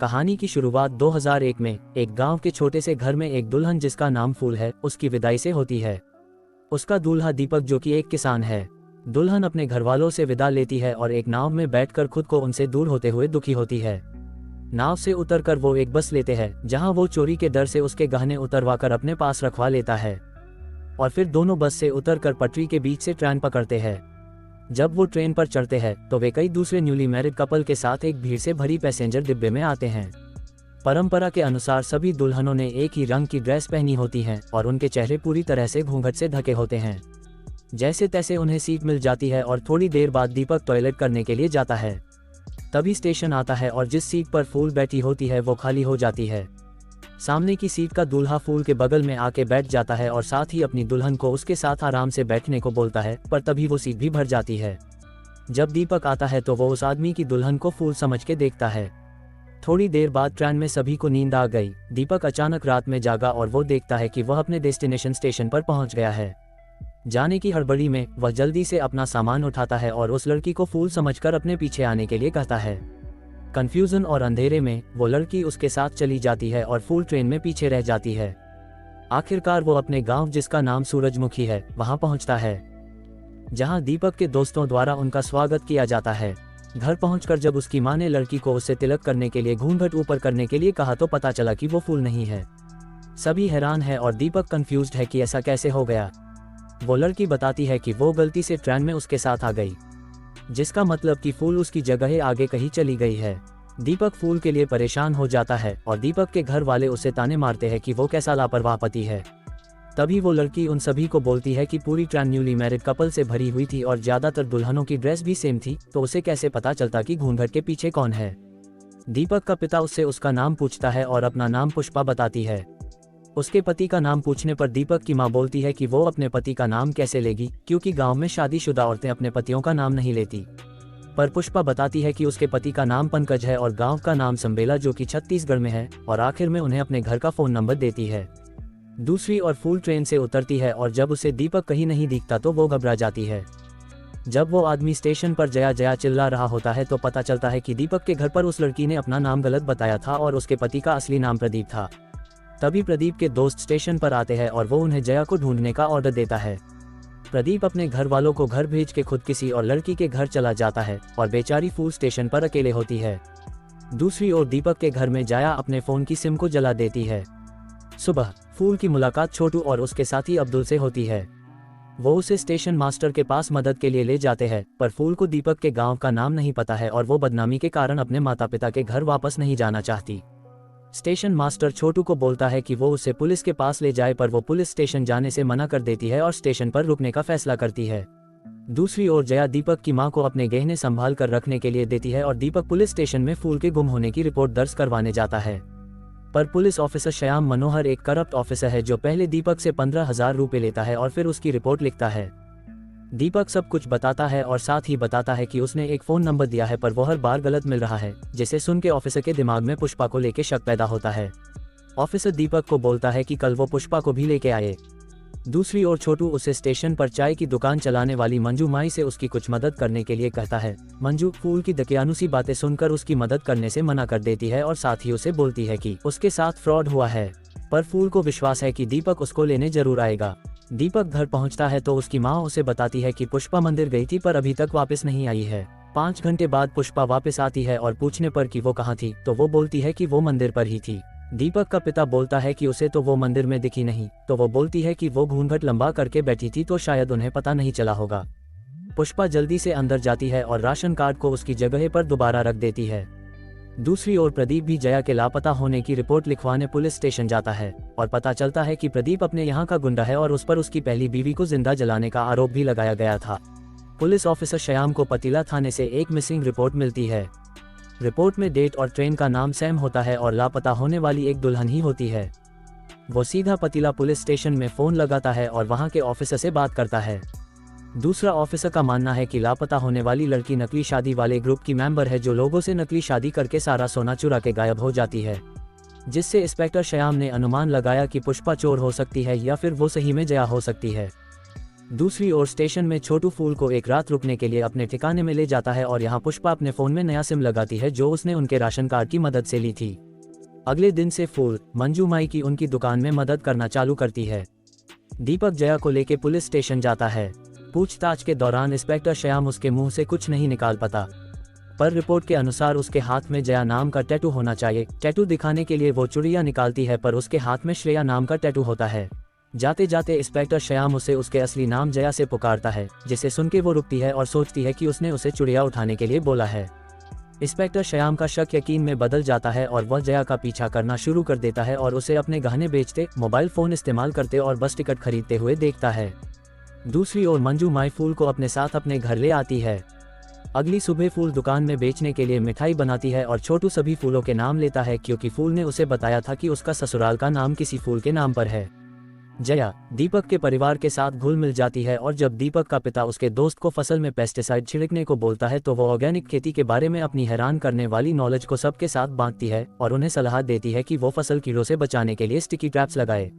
कहानी की शुरुआत 2001 में एक गांव के छोटे से घर में एक दुल्हन जिसका नाम फूल है उसकी विदाई से होती है। उसका दूल्हा दीपक जो कि एक किसान है। दुल्हन अपने घरवालों से विदा लेती है और एक नाव में बैठकर खुद को उनसे दूर होते हुए दुखी होती है। नाव से उतरकर वो एक बस लेते हैं जहां वो चोरी के डर से उसके गहने उतरवाकर अपने पास रखवा लेता है और फिर दोनों बस से उतरकर पटरी के बीच से ट्रेन पकड़ते हैं। जब वो ट्रेन पर चढ़ते हैं तो वे कई दूसरे न्यूली मैरिड कपल के साथ एक भीड़ से भरी पैसेंजर डिब्बे में आते हैं। परंपरा के अनुसार सभी दुल्हनों ने एक ही रंग की ड्रेस पहनी होती हैं और उनके चेहरे पूरी तरह से घूंघट से ढके होते हैं। जैसे तैसे उन्हें सीट मिल जाती है और थोड़ी देर बाद दीपक टॉयलेट करने के लिए जाता है। तभी स्टेशन आता है और जिस सीट पर फूल बैठी होती है वो खाली हो जाती है। सामने की सीट का दूल्हा फूल के बगल में आके बैठ जाता है और साथ ही अपनी दुल्हन को उसके साथ आराम से बैठने को बोलता है, पर तभी वो सीट भी भर जाती है। जब दीपक आता है तो वो उस आदमी की दुल्हन को फूल समझ के देखता है। थोड़ी देर बाद ट्रेन में सभी को नींद आ गई। दीपक अचानक रात में जागा और वो देखता है कि वह अपने डेस्टिनेशन स्टेशन पर पहुंच गया है। जाने की हड़बड़ी में वह जल्दी से अपना सामान उठाता है और उस लड़की को फूल समझकर अपने पीछे आने के लिए कहता है। कंफ्यूजन और अंधेरे में वो लड़की उसके साथ चली जाती है और फूल ट्रेन में पीछे रह जाती है। आखिरकार वो अपने गांव जिसका नाम सूरजमुखी है वहां पहुंचता है, जहां दीपक के दोस्तों द्वारा उनका स्वागत किया जाता है। घर पहुंचकर जब उसकी मां ने लड़की को उससे तिलक करने के लिए घूंघट ऊपर करने के लिए कहा तो पता चला कि वो फूल नहीं है। सभी हैरान है और दीपक कंफ्यूज्ड है कि ऐसा कैसे हो गया। वो लड़की बताती है कि वो गलती से ट्रेन में उसके साथ आ गई, जिसका मतलब कि फूल उसकी जगह आगे कहीं चली गई है। दीपक फूल के लिए परेशान हो जाता है और दीपक के घर वाले उसे ताने मारते हैं कि वो कैसा लापरवाह पति है। तभी वो लड़की उन सभी को बोलती है कि पूरी ट्रेन न्यूली मैरिड कपल से भरी हुई थी और ज्यादातर दुल्हनों की ड्रेस भी सेम थी, तो उसे कैसे पता चलता कि घूंघट के पीछे कौन है। दीपक का पिता उससे उसका नाम पूछता है और अपना नाम पुष्पा बताती है। उसके पति का नाम पूछने पर दीपक की मां बोलती है कि वो अपने पति का नाम कैसे लेगी, क्योंकि गांव में शादीशुदा औरतें अपने पतियों का नाम नहीं लेती। पर पुष्पा बताती है कि उसके पति का नाम पंकज है और गांव का नाम संबेला जो कि छत्तीसगढ़ में है, और आखिर में उन्हें अपने घर का फोन नंबर देती है। दूसरी ओर फूल ट्रेन से उतरती है और जब उसे दीपक कहीं नहीं दिखता तो वो घबरा जाती है। जब वो आदमी स्टेशन पर जया जया चिल्ला रहा होता है तो पता चलता है कि दीपक के घर पर उस लड़की ने अपना नाम गलत बताया था और उसके पति का असली नाम प्रदीप था। तभी प्रदीप के दोस्त स्टेशन पर आते हैं और वो उन्हें जया को ढूंढने का ऑर्डर देता है। प्रदीप अपने घर वालों को घर भेज के खुद किसी और लड़की के घर चला जाता है और बेचारी फूल स्टेशन पर अकेले होती है। दूसरी ओर दीपक के घर में जया अपने फोन की सिम को जला देती है। सुबह फूल की मुलाकात छोटू और उसके साथी अब्दुल से होती है। वो उसे स्टेशन मास्टर के पास मदद के लिए ले जाते हैं, पर फूल को दीपक के गांव का नाम नहीं पता है और वो बदनामी के कारण अपने माता पिता के घर वापस नहीं जाना चाहती। स्टेशन मास्टर छोटू को बोलता है कि वो उसे पुलिस के पास ले जाए, पर वो पुलिस स्टेशन जाने से मना कर देती है और स्टेशन पर रुकने का फैसला करती है। दूसरी ओर जया दीपक की मां को अपने गहने संभाल कर रखने के लिए देती है और दीपक पुलिस स्टेशन में फूल के गुम होने की रिपोर्ट दर्ज करवाने जाता है। पर पुलिस ऑफिसर श्याम मनोहर एक करप्ट ऑफिसर है जो पहले दीपक से 15,000 रुपये लेता है और फिर उसकी रिपोर्ट लिखता है। दीपक सब कुछ बताता है और साथ ही बताता है कि उसने एक फोन नंबर दिया है पर वो हर बार गलत मिल रहा है, जिसे सुन के ऑफिसर के दिमाग में पुष्पा को लेके शक पैदा होता है। ऑफिसर दीपक को बोलता है कि कल वो पुष्पा को भी लेके आए। दूसरी ओर छोटू उसे स्टेशन पर चाय की दुकान चलाने वाली मंजू माई से उसकी कुछ मदद करने के लिए कहता है। मंजू फूल की दकियानुसी बातें सुनकर उसकी मदद करने से मना कर देती है और साथ ही उसे बोलती है कि उसके साथ फ्रॉड हुआ है, पर फूल को विश्वास है कि दीपक उसको लेने जरूर आएगा। दीपक घर पहुंचता है तो उसकी मां उसे बताती है कि पुष्पा मंदिर गई थी पर अभी तक वापस नहीं आई है। 5 घंटे बाद पुष्पा वापस आती है और पूछने पर कि वो कहाँ थी तो वो बोलती है कि वो मंदिर पर ही थी। दीपक का पिता बोलता है कि उसे तो वो मंदिर में दिखी नहीं, तो वो बोलती है कि वो घूंघट लंबा करके बैठी थी तो शायद उन्हें पता नहीं चला होगा। पुष्पा जल्दी से अंदर जाती है और राशन कार्ड को उसकी जगह पर दोबारा रख देती है। दूसरी ओर प्रदीप भी जया के लापता होने की रिपोर्ट लिखवाने पुलिस स्टेशन जाता है और पता चलता है कि प्रदीप अपने यहाँ का गुंडा है और उस पर उसकी पहली बीवी को जिंदा जलाने का आरोप भी लगाया गया था। पुलिस ऑफिसर श्याम को पतीला थाने से एक मिसिंग रिपोर्ट मिलती है। रिपोर्ट में डेट और ट्रेन का नाम सैम होता है और लापता होने वाली एक दुल्हन ही होती है। वो सीधा पतीला पुलिस स्टेशन में फोन लगाता है और वहां के ऑफिसर से बात करता है। दूसरा ऑफिसर का मानना है कि लापता होने वाली लड़की नकली शादी वाले ग्रुप की मेंबर है जो लोगों से नकली शादी करके सारा सोना चुरा के गायब हो जाती है, जिससे इंस्पेक्टर श्याम ने अनुमान लगाया कि पुष्पा चोर हो सकती है या फिर वो सही में जया हो सकती है। दूसरी ओर स्टेशन में छोटू फूल को एक रात रुकने के लिए अपने ठिकाने में ले जाता है और यहाँ पुष्पा अपने फोन में नया सिम लगाती है जो उसने उनके राशन कार्ड की मदद से ली थी। अगले दिन से फूल मंजू माई की उनकी दुकान में मदद करना चालू करती है। दीपक जया को लेके पुलिस स्टेशन जाता है। पूछताछ के दौरान इंस्पेक्टर श्याम उसके मुंह से कुछ नहीं निकाल पाता, पर रिपोर्ट के अनुसार उसके हाथ में जया नाम का टैटू होना चाहिए। टैटू दिखाने के लिए वो चुड़िया निकालती है पर उसके हाथ में श्रेया नाम का टैटू होता है। जाते जाते इंस्पेक्टर श्याम उसे उसके असली नाम जया से पुकारता है, जिसे सुन के वो रुकती है और सोचती है कि उसने उसे चुड़िया उठाने के लिए बोला है। इंस्पेक्टर श्याम का शक यकीन में बदल जाता है और वह जया का पीछा करना शुरू कर देता है और उसे अपने गहने बेचते, मोबाइल फोन इस्तेमाल करते और बस टिकट खरीदते हुए देखता है। दूसरी ओर मंजू माई फूल को अपने साथ अपने घर ले आती है। अगली सुबह फूल दुकान में बेचने के लिए मिठाई बनाती है और छोटू सभी फूलों के नाम लेता है क्योंकि फूल ने उसे बताया था कि उसका ससुराल का नाम किसी फूल के नाम पर है। जया दीपक के परिवार के साथ घुल मिल जाती है और जब दीपक का पिता उसके दोस्त को फसल में पेस्टिसाइड छिड़कने को बोलता है तो वो ऑर्गेनिक खेती के बारे में अपनी हैरान करने वाली नॉलेज को सबके साथ बांटती है और उन्हें सलाह देती है कि वो फसल कीड़ों से बचाने के लिए स्टिकी ट्रैप्स लगाए।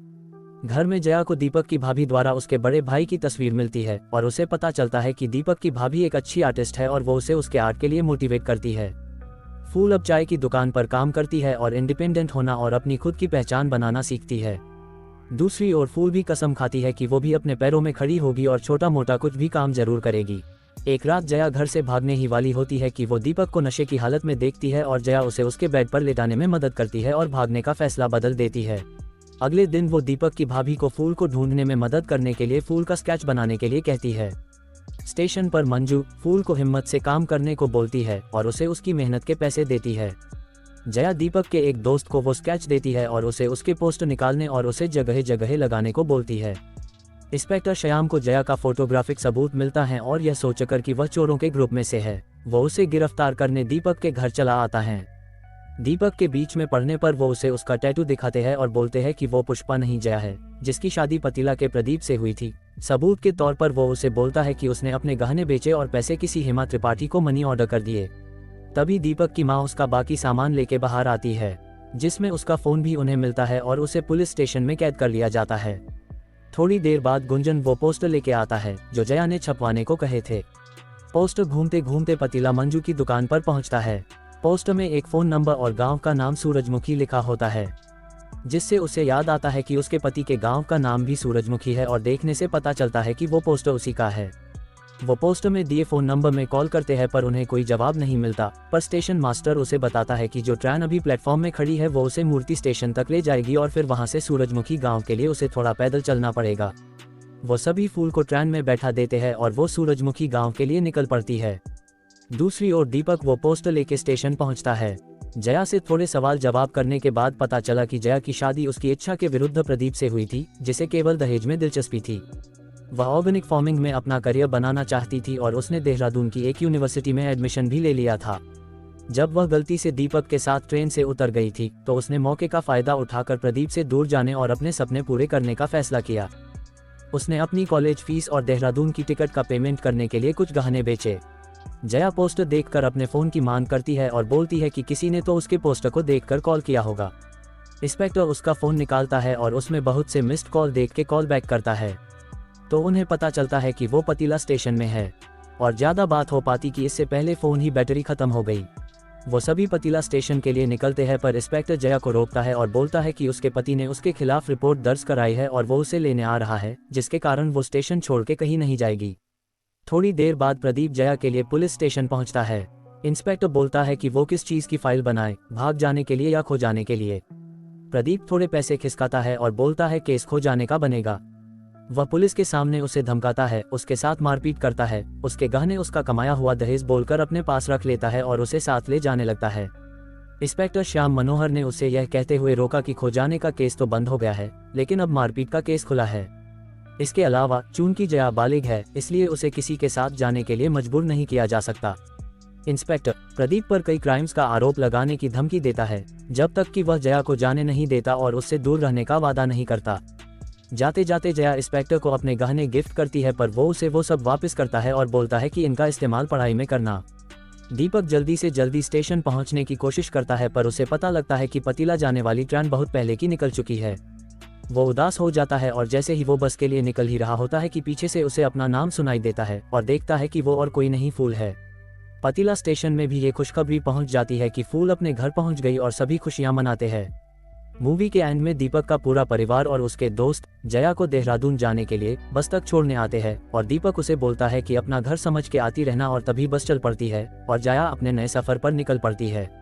घर में जया को दीपक की भाभी द्वारा उसके बड़े भाई की तस्वीर मिलती है और उसे पता चलता है कि दीपक की भाभी एक अच्छी आर्टिस्ट है और वो उसे उसके आर्ट के लिए मोटिवेट करती है। फूल अब चाय की दुकान पर काम करती है और इंडिपेंडेंट होना और अपनी खुद की पहचान बनाना सीखती है। दूसरी ओर फूल भी कसम खाती है कि वो भी अपने पैरों में खड़ी होगी और छोटा मोटा कुछ भी काम जरूर करेगी। एक रात जया घर से भागने ही वाली होती है कि वो दीपक को नशे की हालत में देखती है और जया उसे उसके बेड पर लेटाने में मदद करती है और भागने का फैसला बदल देती है। अगले दिन वो दीपक की भाभी को फूल को ढूंढने में मदद करने के लिए फूल का स्केच बनाने के लिए कहती है। स्टेशन पर मंजू फूल को हिम्मत से काम करने को बोलती है और उसे उसकी मेहनत के पैसे देती है। जया दीपक के एक दोस्त को वो स्केच देती है और उसे उसके पोस्टर निकालने और उसे जगह जगह लगाने को बोलती है। इंस्पेक्टर श्याम को जया का फोटोग्राफिक सबूत मिलता है और यह सोचकर कि वह चोरों के ग्रुप में से है, वो उसे गिरफ्तार करने दीपक के घर चला आता है। दीपक के बीच में पड़ने पर वो उसे उसका टैटू दिखाते हैं और बोलते हैं कि वो पुष्पा नहीं जया है, जिसकी शादी पतीला के प्रदीप से हुई थी। सबूत के तौर पर वो उसे बोलता है कि उसने अपने गहने बेचे और पैसे किसी हेमा त्रिपाठी को मनी ऑर्डर कर दिए। तभी दीपक की माँ उसका बाकी सामान लेके बाहर आती है, जिसमें उसका फोन भी उन्हें मिलता है और उसे पुलिस स्टेशन में कैद कर लिया जाता है। थोड़ी देर बाद गुंजन वो पोस्टर लेके आता है जो जया ने छपवाने को कहे थे। पोस्टर घूमते घूमते पतीला मंजू की दुकान पर पहुंचता है। पोस्टर में एक फोन नंबर और गांव का नाम सूरजमुखी लिखा होता है, जिससे उसे याद आता है कि उसके पति के गांव का नाम भी सूरजमुखी है और देखने से पता चलता है कि वो पोस्टर उसी का है। वो पोस्टर में दिए फोन नंबर में कॉल करते हैं पर उन्हें कोई जवाब नहीं मिलता, पर स्टेशन मास्टर उसे बताता है कि जो ट्रेन अभी प्लेटफॉर्म में खड़ी है वो उसे मूर्ति स्टेशन तक ले जाएगी और फिर वहां से सूरजमुखी गांव के लिए उसे थोड़ा पैदल चलना पड़ेगा। वो सभी फूल को ट्रेन में बैठा देते हैं और वो सूरजमुखी गांव के लिए निकल पड़ती है। दूसरी ओर दीपक वो पोस्टर लेके स्टेशन पहुंचता है। जया से थोड़े सवाल जवाब करने के बाद पता चला कि जया की शादी उसकी इच्छा के विरुद्ध प्रदीप से हुई थी, जिसे केवल दहेज में दिलचस्पी थी। वह ऑर्गेनिक फार्मिंग में अपना करियर बनाना चाहती थी और उसने देहरादून की एक यूनिवर्सिटी में एडमिशन भी ले लिया था। जब वह गलती से दीपक के साथ ट्रेन से उतर गई थी तो उसने मौके का फायदा उठाकर प्रदीप से दूर जाने और अपने सपने पूरे करने का फैसला किया। उसने अपनी कॉलेज फीस और देहरादून की टिकट का पेमेंट करने के लिए कुछ गहने बेचे। जया पोस्टर देखकर अपने फोन की मांग करती है और बोलती है कि किसी ने तो उसके पोस्टर को देखकर कॉल किया होगा। इंस्पेक्टर उसका फोन निकालता है और उसमें बहुत से मिस्ड कॉल देख के कॉल बैक करता है, तो उन्हें पता चलता है कि वो पतीला स्टेशन में है और ज्यादा बात हो पाती कि इससे पहले फोन ही बैटरी खत्म हो गई। वो सभी पतीला स्टेशन के लिए निकलते हैं पर इंस्पेक्टर जया को रोकता है और बोलता है कि उसके पति ने उसके खिलाफ रिपोर्ट दर्ज कराई है और वो उसे लेने आ रहा है, जिसके कारण वो स्टेशन छोड़ के कहीं नहीं जाएगी। थोड़ी देर बाद प्रदीप जया के लिए पुलिस स्टेशन पहुंचता है। इंस्पेक्टर बोलता है कि वो किस चीज की फाइल बनाए, भाग जाने के लिए या खो जाने के लिए। प्रदीप थोड़े पैसे खिसकाता है और बोलता है केस खो जाने का बनेगा। वह पुलिस के सामने उसे धमकाता है, उसके साथ मारपीट करता है, उसके गहने उसका कमाया हुआ दहेज बोलकर अपने पास रख लेता है और उसे साथ ले जाने लगता है। इंस्पेक्टर श्याम मनोहर ने उसे यह कहते हुए रोका कि खो जाने का केस तो बंद हो गया है, लेकिन अब मारपीट का केस खुला है। इसके अलावा चूंकि जया बालिग है, इसलिए उसे किसी के साथ जाने के लिए मजबूर नहीं किया जा सकता। इंस्पेक्टर प्रदीप पर कई क्राइम्स का आरोप लगाने की धमकी देता है, जब तक कि वह जया को जाने नहीं देता और उससे दूर रहने का वादा नहीं करता। जाते जाते जया इंस्पेक्टर को अपने गहने गिफ्ट करती है, पर वो उसे वो सब वापस करता है और बोलता है कि इनका इस्तेमाल पढ़ाई में करना। दीपक जल्दी से जल्दी स्टेशन पहुंचने की कोशिश करता है, पर उसे पता लगता है कि पतीला जाने वाली ट्रेन बहुत पहले की निकल चुकी है। वो उदास हो जाता है और जैसे ही वो बस के लिए निकल ही रहा होता है कि पीछे से उसे अपना नाम सुनाई देता है और देखता है कि वो और कोई नहीं फूल है। पतीला स्टेशन में भी ये खुशखबरी पहुंच जाती है कि फूल अपने घर पहुंच गई और सभी खुशियां मनाते हैं। मूवी के एंड में दीपक का पूरा परिवार और उसके दोस्त जया को देहरादून जाने के लिए बस तक छोड़ने आते हैं और दीपक उसे बोलता है कि अपना घर समझ के आती रहना और तभी बस चल पड़ती है और जया अपने नए सफर पर निकल पड़ती है।